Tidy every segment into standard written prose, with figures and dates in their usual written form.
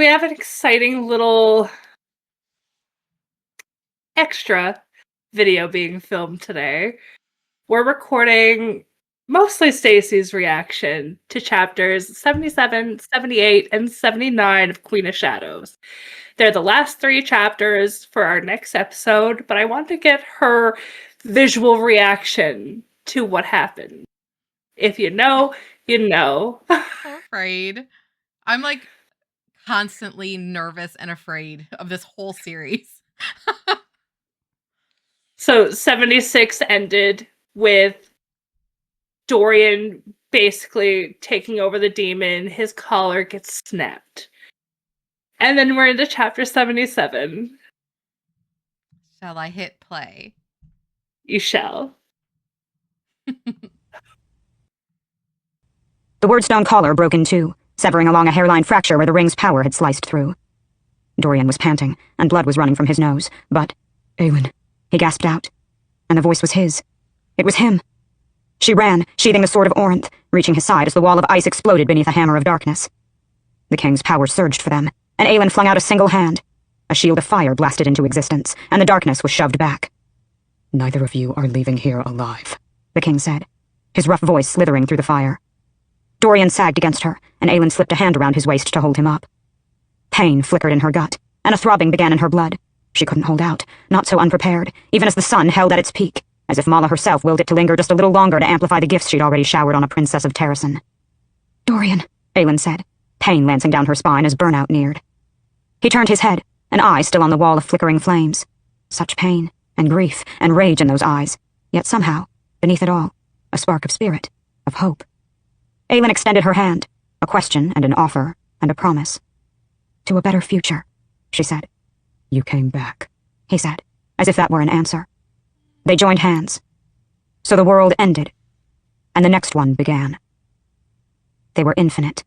we have an exciting little extra video being filmed today. We're recording mostly Stacy's reaction to chapters 77, 78, and 79 of Queen of Shadows. They're the last 3 chapters for our next episode, but I want to get her visual reaction to what happened. If you know, you know. I'm afraid. I'm like constantly nervous and afraid of this whole series. So 76 ended with Dorian basically taking over the demon. His collar gets snapped. And then we're into chapter 77. Shall I hit play? You shall. The wordstone collar broke in two, severing along a hairline fracture where the ring's power had sliced through. Dorian was panting, and blood was running from his nose, but... Aelin, he gasped out. And the voice was his. It was him. She ran, sheathing the sword of Orinth, reaching his side as the wall of ice exploded beneath a hammer of darkness. The king's power surged for them, and Aelin flung out a single hand. A shield of fire blasted into existence, and the darkness was shoved back. "Neither of you are leaving here alive," the king said, his rough voice slithering through the fire. Dorian sagged against her, and Aelin slipped a hand around his waist to hold him up. Pain flickered in her gut, and a throbbing began in her blood. She couldn't hold out, not so unprepared, even as the sun held at its peak, as if Mala herself willed it to linger just a little longer to amplify the gifts she'd already showered on a princess of Terrasen. "Dorian," Aelin said, pain lancing down her spine as burnout neared. He turned his head, an eye still on the wall of flickering flames. Such pain, and grief, and rage in those eyes, yet somehow, beneath it all, a spark of spirit, of hope. Aelin extended her hand, a question and an offer and a promise. "To a better future," she said. "You came back," he said, as if that were an answer. They joined hands. So the world ended, and the next one began. They were infinite.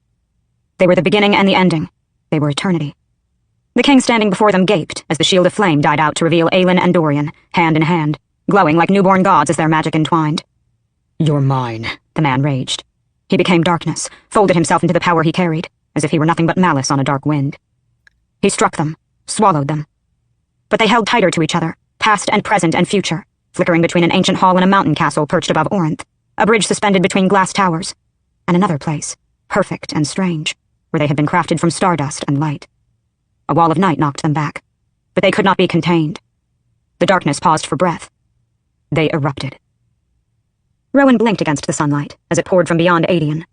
They were the beginning and the ending. They were eternity. The king standing before them gaped as the shield of flame died out to reveal Aelin and Dorian, hand in hand, glowing like newborn gods as their magic entwined. "You're mine," the man raged. He became darkness, folded himself into the power he carried, as if he were nothing but malice on a dark wind. He struck them, swallowed them. But they held tighter to each other, past and present and future, flickering between an ancient hall and a mountain castle perched above Orinth, a bridge suspended between glass towers, and another place, perfect and strange, where they had been crafted from stardust and light. A wall of night knocked them back, but they could not be contained. The darkness paused for breath. They erupted. Rowan blinked against the sunlight as it poured from beyond Adian.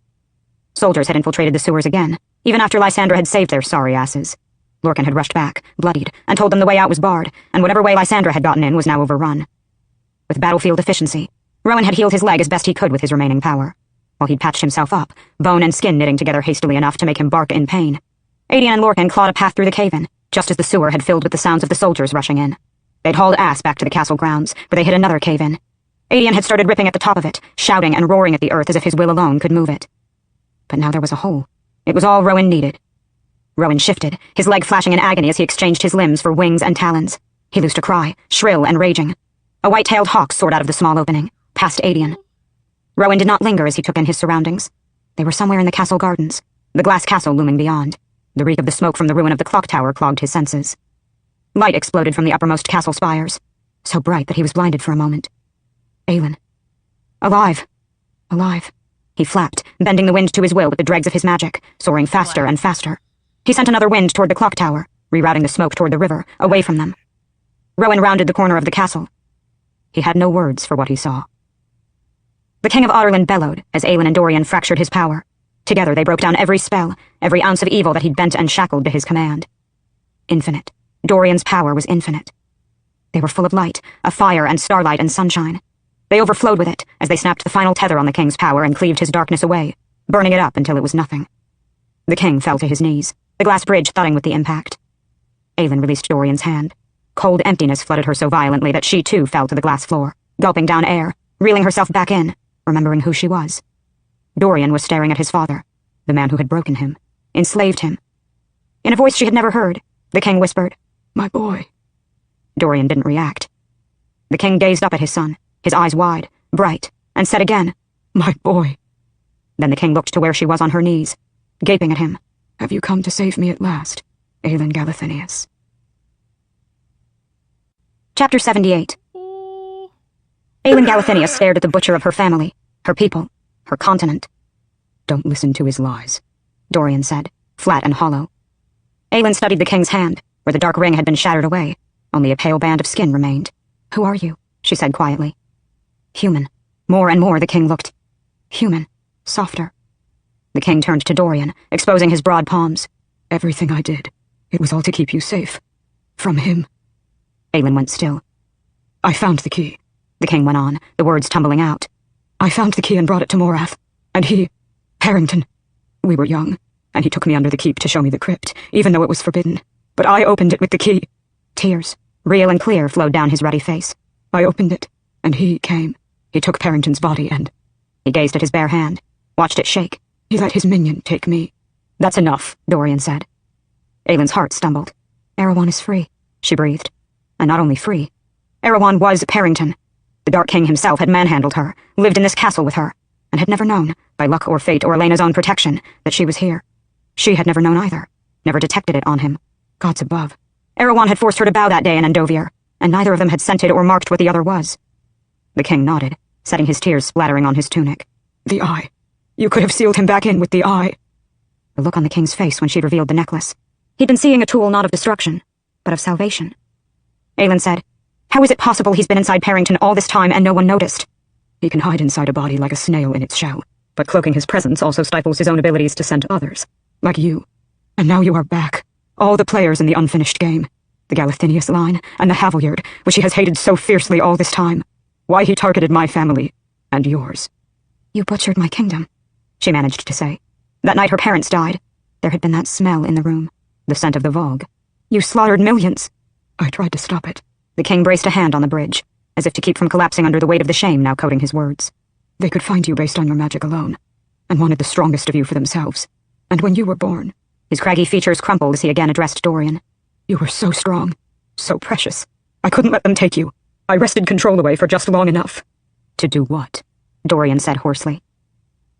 Soldiers had infiltrated the sewers again, even after Lysandra had saved their sorry asses. Lorcan had rushed back, bloodied, and told them the way out was barred, and whatever way Lysandra had gotten in was now overrun. With battlefield efficiency, Rowan had healed his leg as best he could with his remaining power. While he'd patched himself up, bone and skin knitting together hastily enough to make him bark in pain. Adian and Lorcan clawed a path through the cave-in, just as the sewer had filled with the sounds of the soldiers rushing in. They'd hauled ass back to the castle grounds, where they hit another cave-in. Adian had started ripping at the top of it, shouting and roaring at the earth as if his will alone could move it. But now there was a hole. It was all Rowan needed. Rowan shifted, his leg flashing in agony as he exchanged his limbs for wings and talons. He loosed a cry, shrill and raging. A white-tailed hawk soared out of the small opening, past Adian. Rowan did not linger as he took in his surroundings. They were somewhere in the castle gardens, the glass castle looming beyond. The reek of the smoke from the ruin of the clock tower clogged his senses. Light exploded from the uppermost castle spires, so bright that he was blinded for a moment. Aelin. Alive. Alive. He flapped, bending the wind to his will with the dregs of his magic, soaring faster and faster. He sent another wind toward the clock tower, rerouting the smoke toward the river, away from them. Rowan rounded the corner of the castle. He had no words for what he saw. The King of Otterland bellowed as Aelin and Dorian fractured his power. Together they broke down every spell, every ounce of evil that he'd bent and shackled to his command. Infinite. Dorian's power was infinite. They were full of light, of fire and starlight and sunshine. They overflowed with it as they snapped the final tether on the king's power and cleaved his darkness away, burning it up until it was nothing. The king fell to his knees, the glass bridge thudding with the impact. Aelin released Dorian's hand. Cold emptiness flooded her so violently that she too fell to the glass floor, gulping down air, reeling herself back in, remembering who she was. Dorian was staring at his father, the man who had broken him, enslaved him. In a voice she had never heard, the king whispered, "My boy." Dorian didn't react. The king gazed up at his son, his eyes wide, bright, and said again, "My boy." Then the king looked to where she was on her knees, gaping at him. "Have you come to save me at last?" Aelin Galathinius. Chapter 78. Ooh. Aelin Galathinius stared at the butcher of her family, her people, her continent. Don't listen to his lies, Dorian said, flat and hollow. Aelin studied the king's hand, where the dark ring had been shattered away. Only a pale band of skin remained. Who are you? She said quietly. Human. More and more the king looked human, softer. The king turned to Dorian, exposing his broad palms. Everything I did, it was all to keep you safe. From him. Aelin went still. I found the key, the king went on, the words tumbling out. I found the key and brought it to Morath. And he, Harrington, we were young, and he took me under the keep to show me the crypt, even though it was forbidden. But I opened it with the key. Tears, real and clear, flowed down his ruddy face. I opened it, and he came. He took Parrington's body and... He gazed at his bare hand, watched it shake. He let his minion take me. That's enough, Dorian said. Aelin's heart stumbled. Erewhon is free, she breathed. And not only free. Erewhon was Parrington. The Dark King himself had manhandled her, lived in this castle with her, and had never known, by luck or fate or Elena's own protection, that she was here. She had never known either, never detected it on him. Gods above. Erewhon had forced her to bow that day in Andovier, and neither of them had scented or marked what the other was. The king nodded, setting his tears splattering on his tunic. The eye. You could have sealed him back in with the eye. The look on the king's face when she'd revealed the necklace. He'd been seeing a tool not of destruction, but of salvation. Aelin said, How is it possible he's been inside Parrington all this time and no one noticed? He can hide inside a body like a snail in its shell, but cloaking his presence also stifles his own abilities to scent others. Like you. And now you are back. All the players in the unfinished game. The Galathinius line, and the Haviljard, which he has hated so fiercely all this time. Why he targeted my family, and yours. You butchered my kingdom, she managed to say. That night her parents died. There had been that smell in the room, the scent of the Vogue. You slaughtered millions. I tried to stop it. The king braced a hand on the bridge, as if to keep from collapsing under the weight of the shame now coating his words. They could find you based on your magic alone, and wanted the strongest of you for themselves. And when you were born... His craggy features crumpled as he again addressed Dorian. You were so strong, so precious. I couldn't let them take you. I wrested control away for just long enough. To do what? Dorian said hoarsely.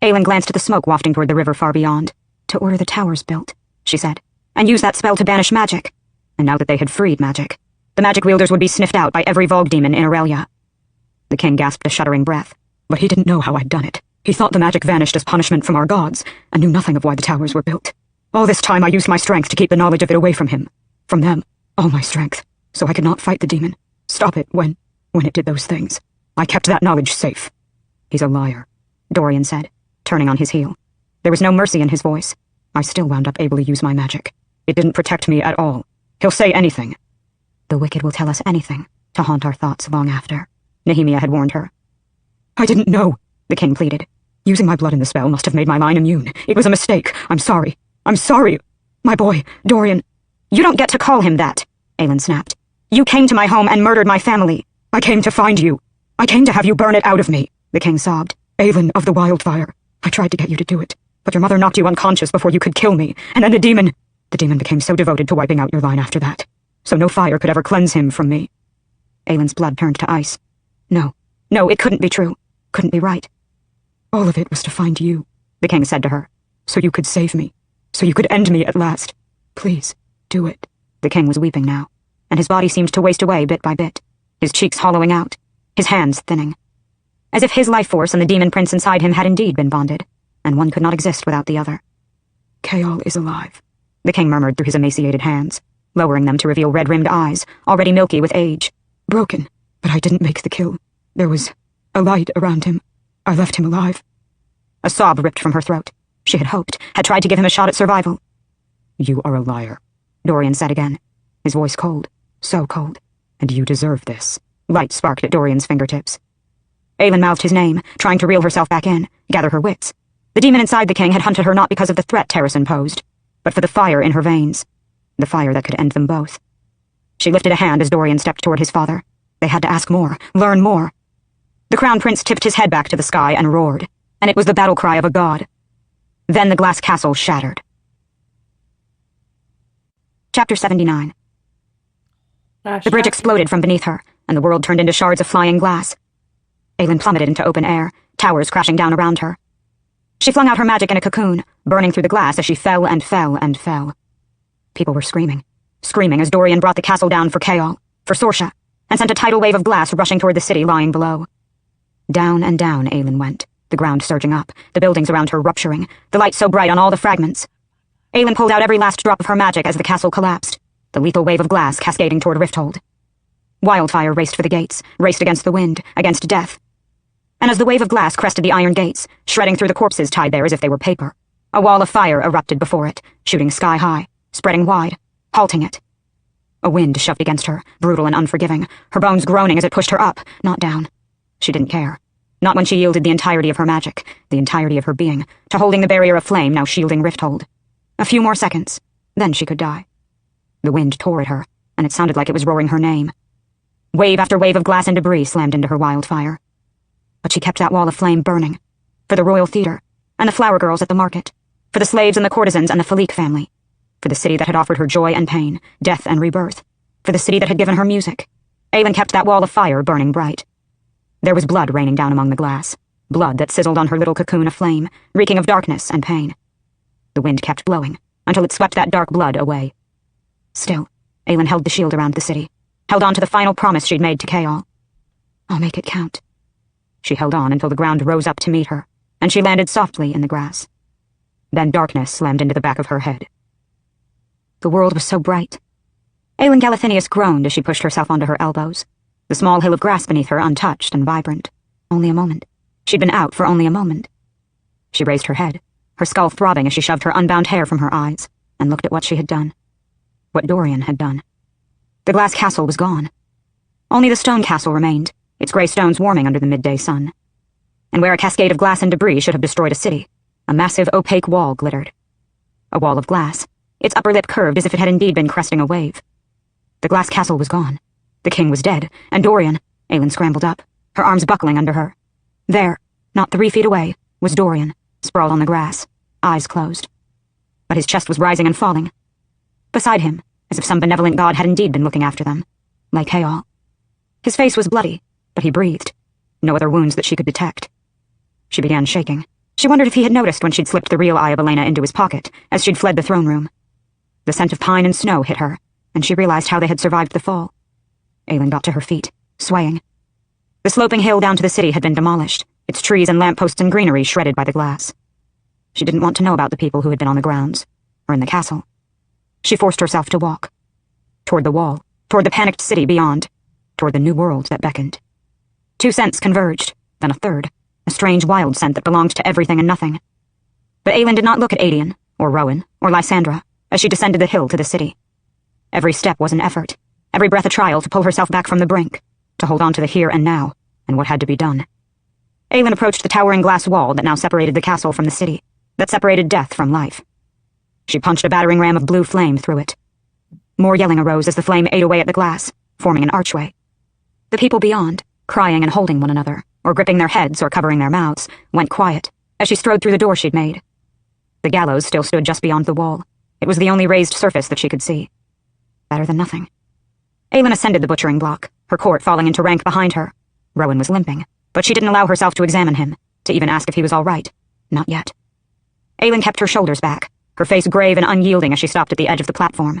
Aelin glanced at the smoke wafting toward the river far beyond. To order the towers built, she said, and use that spell to banish magic. And now that they had freed magic, the magic wielders would be sniffed out by every Vogue demon in Aurelia. The king gasped a shuddering breath, but he didn't know how I'd done it. He thought the magic vanished as punishment from our gods, and knew nothing of why the towers were built. All this time I used my strength to keep the knowledge of it away from him. From them. All my strength. So I could not fight the demon. Stop it when it did those things. I kept that knowledge safe. He's a liar, Dorian said, turning on his heel. There was no mercy in his voice. I still wound up able to use my magic. It didn't protect me at all. He'll say anything. The wicked will tell us anything, to haunt our thoughts long after, Nehemia had warned her. I didn't know, the king pleaded. Using my blood in the spell must have made my line immune. It was a mistake. I'm sorry. I'm sorry. My boy, Dorian. You don't get to call him that, Aelin snapped. You came to my home and murdered my family. I came to find you. I came to have you burn it out of me, the king sobbed. Aelin of the wildfire. I tried to get you to do it, but your mother knocked you unconscious before you could kill me, and then the demon became so devoted to wiping out your line after that. So no fire could ever cleanse him from me. Aelin's blood turned to ice. No, it couldn't be true. Couldn't be right. All of it was to find you, the king said to her, so you could save me. So you could end me at last. Please, do it. The king was weeping now, and his body seemed to waste away bit by bit, his cheeks hollowing out, his hands thinning. As if his life force and the demon prince inside him had indeed been bonded, and one could not exist without the other. Kaol is alive, the king murmured through his emaciated hands, lowering them to reveal red-rimmed eyes, already milky with age. Broken, but I didn't make the kill. There was a light around him. I left him alive. A sob ripped from her throat. She had hoped, had tried to give him a shot at survival. You are a liar, Dorian said again, his voice cold, so cold. And you deserve this. Light sparked at Dorian's fingertips. Aelin mouthed his name, trying to reel herself back in, gather her wits. The demon inside the king had hunted her not because of the threat Terrason posed, but for the fire in her veins. The fire that could end them both. She lifted a hand as Dorian stepped toward his father. They had to ask more, learn more. The crown prince tipped his head back to the sky and roared, and it was the battle cry of a god. Then the glass castle shattered. Chapter 79. The bridge exploded from beneath her, and the world turned into shards of flying glass. Aelin plummeted into open air, towers crashing down around her. She flung out her magic in a cocoon, burning through the glass as she fell and fell and fell. People were screaming. Screaming as Dorian brought the castle down for Kaol, for Sorsha, and sent a tidal wave of glass rushing toward the city lying below. Down and down Aelin went, the ground surging up, the buildings around her rupturing, the light so bright on all the fragments. Aelin pulled out every last drop of her magic as the castle collapsed, the lethal wave of glass cascading toward Rifthold. Wildfire raced for the gates, raced against the wind, against death. And as the wave of glass crested the iron gates, shredding through the corpses tied there as if they were paper, a wall of fire erupted before it, shooting sky high, spreading wide, halting it. A wind shoved against her, brutal and unforgiving, her bones groaning as it pushed her up, not down. She didn't care. Not when she yielded the entirety of her magic, the entirety of her being, to holding the barrier of flame now shielding Rifthold. A few more seconds, then she could die. The wind tore at her, and it sounded like it was roaring her name. Wave after wave of glass and debris slammed into her wildfire. But she kept that wall of flame burning. For the royal theater, and the flower girls at the market, for the slaves and the courtesans and the Philique family, for the city that had offered her joy and pain, death and rebirth, for the city that had given her music. Aelin kept that wall of fire burning bright. There was blood raining down among the glass, blood that sizzled on her little cocoon of flame, reeking of darkness and pain. The wind kept blowing, until it swept that dark blood away. Still, Aelin held the shield around the city, held on to the final promise she'd made to Kaol. I'll make it count. She held on until the ground rose up to meet her, and she landed softly in the grass. Then darkness slammed into the back of her head. The world was so bright. Aelin Galathinius groaned as she pushed herself onto her elbows, the small hill of grass beneath her untouched and vibrant. Only a moment. She'd been out for only a moment. She raised her head, her skull throbbing as she shoved her unbound hair from her eyes, and looked at what she had done. What Dorian had done. The glass castle was gone. Only the stone castle remained, its grey stones warming under the midday sun. And where a cascade of glass and debris should have destroyed a city, a massive opaque wall glittered. A wall of glass, its upper lip curved as if it had indeed been cresting a wave. The glass castle was gone. The king was dead, and Dorian, Aelin scrambled up, her arms buckling under her. There, not 3 feet away, was Dorian, sprawled on the grass, eyes closed. But his chest was rising and falling. Beside him, as if some benevolent god had indeed been looking after them, lay Kaol. His face was bloody, but he breathed. No other wounds that she could detect. She began shaking. She wondered if he had noticed when she'd slipped the real eye of Elena into his pocket, as she'd fled the throne room. The scent of pine and snow hit her, and she realized how they had survived the fall. Aelin got to her feet, swaying. The sloping hill down to the city had been demolished, its trees and lampposts and greenery shredded by the glass. She didn't want to know about the people who had been on the grounds, or in the castle. She forced herself to walk. Toward the wall, toward the panicked city beyond, toward the new world that beckoned. 2 scents converged, then a third, a strange wild scent that belonged to everything and nothing. But Aelin did not look at Adian, or Rowan, or Lysandra, as she descended the hill to the city. Every step was an effort, every breath a trial to pull herself back from the brink, to hold on to the here and now, and what had to be done. Aelin approached the towering glass wall that now separated the castle from the city, that separated death from life. She punched a battering ram of blue flame through it. More yelling arose as the flame ate away at the glass, forming an archway. The people beyond, crying and holding one another, or gripping their heads or covering their mouths, went quiet as she strode through the door she'd made. The gallows still stood just beyond the wall. It was the only raised surface that she could see. Better than nothing. Aelin ascended the butchering block, her court falling into rank behind her. Rowan was limping, but she didn't allow herself to examine him, to even ask if he was all right. Not yet. Aelin kept her shoulders back, her face grave and unyielding as she stopped at the edge of the platform.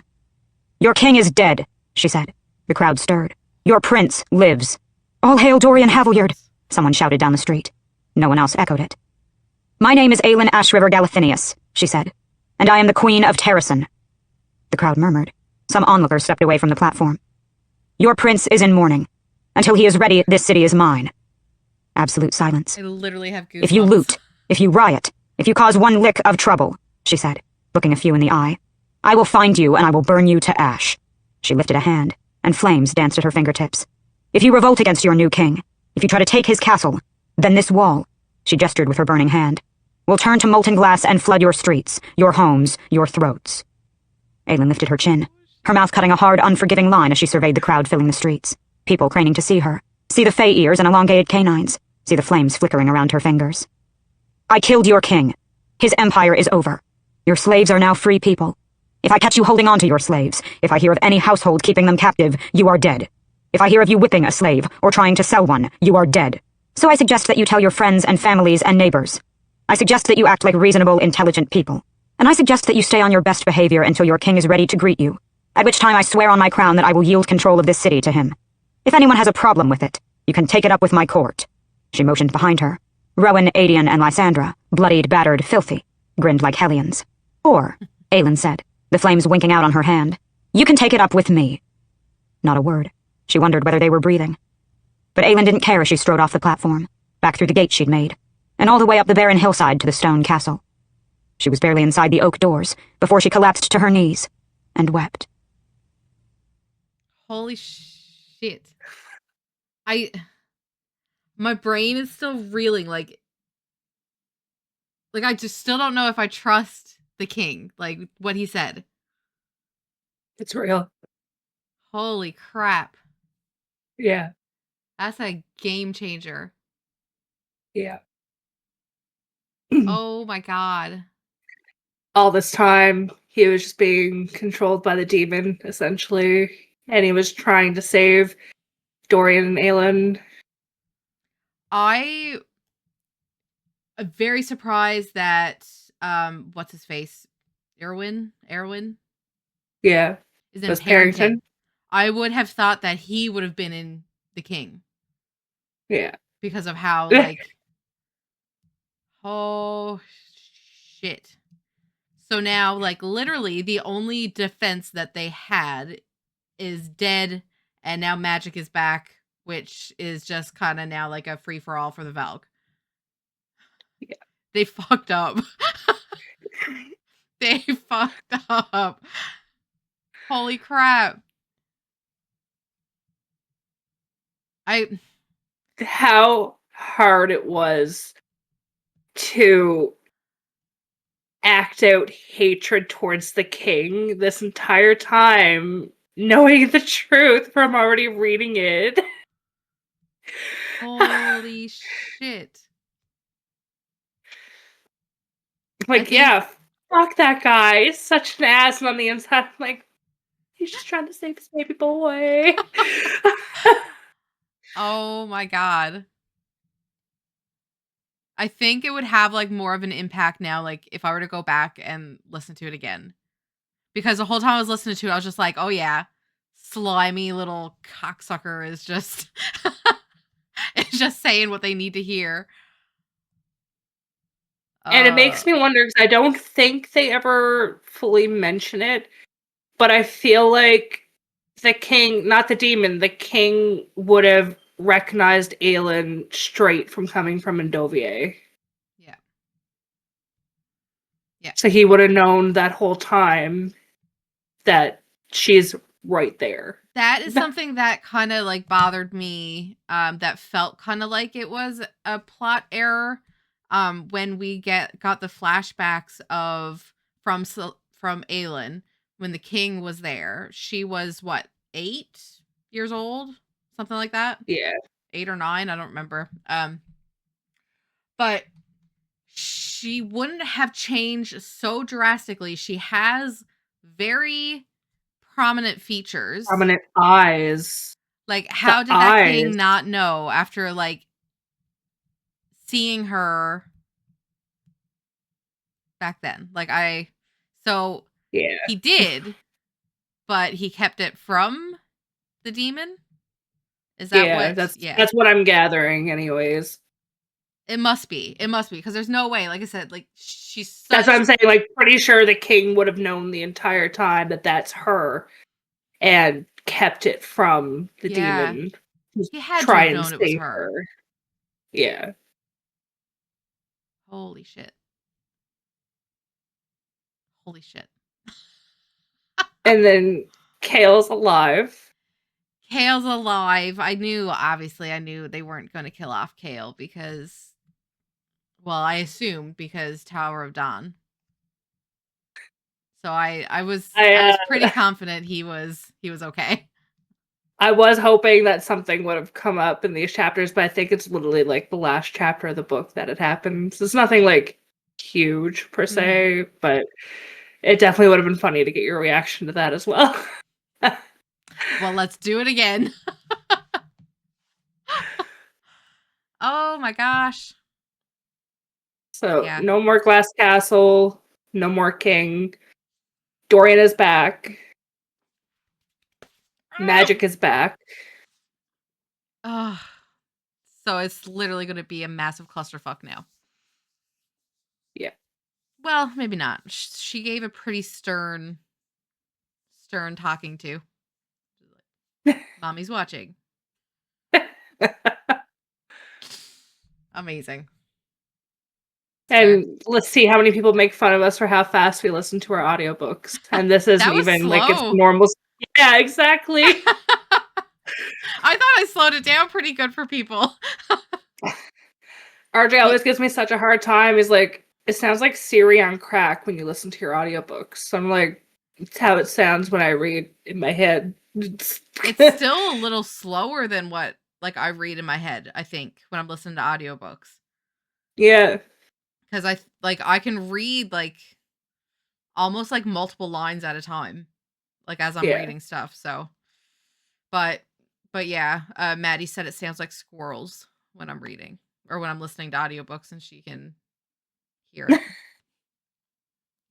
"Your king is dead," she said. The crowd stirred. "Your prince lives." "All hail Dorian Haviljard," someone shouted down the street. No one else echoed it. "My name is Aelin Ashriver Galathinius," she said, "and I am the Queen of Terrasen." The crowd murmured. Some onlookers stepped away from the platform. "Your prince is in mourning. Until he is ready, this city is mine." Absolute silence. I literally have goosebumps. "If you loot, if you riot, if you cause one lick of trouble," she said, looking a few in the eye, "I will find you and I will burn you to ash." She lifted a hand, and flames danced at her fingertips. "If you revolt against your new king, if you try to take his castle, then this wall," she gestured with her burning hand, "will turn to molten glass and flood your streets, your homes, your throats." Aelin lifted her chin, her mouth cutting a hard, unforgiving line as she surveyed the crowd filling the streets, people craning to see her, see the fey ears and elongated canines, see the flames flickering around her fingers. "I killed your king. His empire is over. Your slaves are now free people. If I catch you holding on to your slaves, if I hear of any household keeping them captive, you are dead. If I hear of you whipping a slave or trying to sell one, you are dead. So I suggest that you tell your friends and families and neighbors. I suggest that you act like reasonable, intelligent people, and I suggest that you stay on your best behavior until your king is ready to greet you, at which time I swear on my crown that I will yield control of this city to him. If anyone has a problem with it, you can take it up with my court." She motioned behind her. Rowan, Adian, and Lysandra, bloodied, battered, filthy, grinned like hellions. "Or," Aelin said, the flames winking out on her hand, "you can take it up with me." Not a word. She wondered whether they were breathing. But Aelin didn't care as she strode off the platform, back through the gate she'd made, and all the way up the barren hillside to the stone castle. She was barely inside the oak doors before she collapsed to her knees and wept. Holy shit. My brain is still reeling, like I just still don't know if I trust the king, like what he said. It's real. Holy crap. Yeah. That's a game changer. Yeah. Oh my god. All this time, he was just being controlled by the demon, essentially. And he was trying to save Dorian and Aelin. I am very surprised that what's his face? Erwin Yeah. is in Was Parenting. Parrington? I would have thought that he would have been in the king Yeah. because of how like oh shit. So now like literally the only defense that they had is dead, and now magic is back, which is just kind of now like a free for all for the Valk. Yeah. They fucked up. They fucked up. Holy crap. How hard it was to act out hatred towards the king this entire time, knowing the truth from already reading it. Holy shit. Like, yeah, fuck that guy. He's such an ass, and on the inside, I'm like, he's just trying to save his baby boy. Oh my god. I think it would have like more of an impact now, like if I were to go back and listen to it again. Because the whole time I was listening to it, I was just like, oh yeah, slimy little cocksucker is just it's just saying what they need to hear. And it makes me wonder, because I don't think they ever fully mention it, but I feel like the king, not the demon, the king would have recognized Aelin straight from coming from Endovier. Yeah. Yeah. So he would have known that whole time that she's right there. That is something that kind of like bothered me. That felt kind of like it was a plot error. When we got the flashbacks of from Aelin when the king was there. She was what, 8 years old, something like that. Yeah, 8 or 9, I don't remember. But she wouldn't have changed so drastically. She has very prominent features. prominent eyes. Like, how did that king not know after, like, seeing her back then? Like, so Yeah, he did, but he kept it from the demon? Is that that's what I'm gathering, anyways. It must be, because there's no way, like I said, like, she's That's what I'm saying, like, pretty sure the king would have known the entire time that that's her, and kept it from the demon. He had to try have and known it was save her. Yeah. Holy shit. Holy shit. And then Kale's alive. Kale's alive. I knew they weren't going to kill off Kale because, well, I assumed because Tower of Dawn. So I was pretty confident he was okay. I was hoping that something would have come up in these chapters, but I think it's literally like the last chapter of the book that it happens. It's nothing like huge per se, but it definitely would have been funny to get your reaction to that as well. Well, let's do it again. Oh my gosh. So, no more Glass Castle. No more king. Dorian is back. Magic is back. Oh, so it's literally going to be a massive clusterfuck now. Yeah. Well, maybe not. She gave a pretty stern talking to. Mommy's watching. Amazing. And let's see how many people make fun of us for how fast we listen to our audiobooks. And this isn't That was even like it's slow. normal. Yeah, exactly. I thought I slowed it down pretty good for people. RJ always gives me such a hard time. He's like, it sounds like Siri on crack when you listen to your audiobooks. So I'm like, it's how it sounds when I read in my head. It's still a little slower than what like I read in my head, I think, when I'm listening to audiobooks. Yeah. Because I can read like almost like multiple lines at a time. Like as I'm reading stuff. So but yeah, Maddie said it sounds like squirrels when I'm reading or when I'm listening to audiobooks and she can hear it. I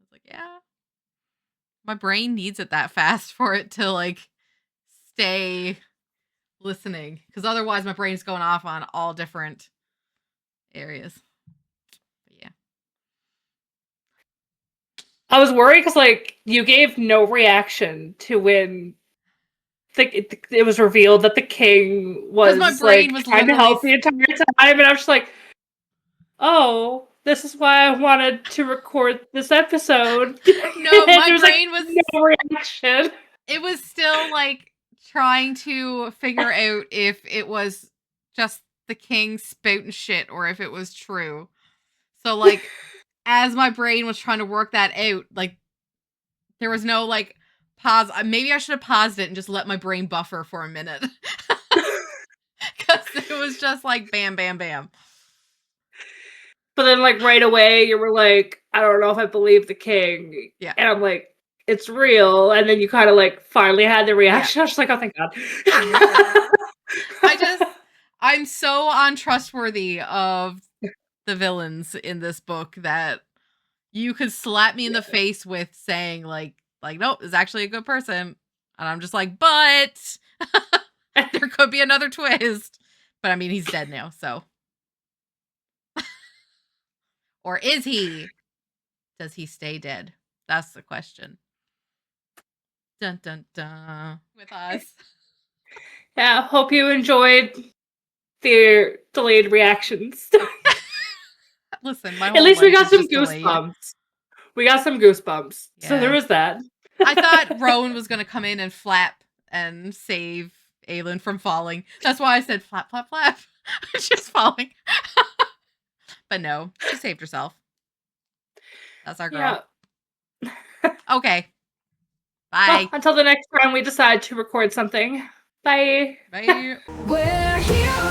was like, yeah. My brain needs it that fast for it to like stay listening because otherwise my brain's going off on all different areas. But yeah. I was worried because like you gave no reaction to when it was revealed that the king was my brain like was trying to help the entire time, and I was just like, "Oh, this is why I wanted to record this episode." No, my there was brain like was no reaction. It was still like trying to figure out if it was just the king spouting shit or if it was true. So like as my brain was trying to work that out, like there was no like pause. Maybe I should have paused it and just let my brain buffer for a minute. Because it was just like bam, bam, bam. But then like right away you were like, I don't know if I believe the king. Yeah. And I'm like, it's real. And then you kind of like finally had the reaction. I was just like, oh thank God. I'm so untrustworthy of the villains in this book that you could slap me in the face with saying like nope, is actually a good person, and I'm just like, but there could be another twist. But I mean, he's dead now, so or is he? Does he stay dead? That's the question. Dun dun dun. With us. Yeah, hope you enjoyed the delayed reactions. Listen, my whole At least we got life is some just delayed. goosebumps. We got some goosebumps. Yeah. So there was that. I thought Rowan was gonna come in and flap and save Aelin from falling. That's why I said flap, flap, flap. She's falling. But no, she saved herself. That's our girl. Yeah. Okay. Bye. Well, until the next time we decide to record something. Bye. Bye. We're here.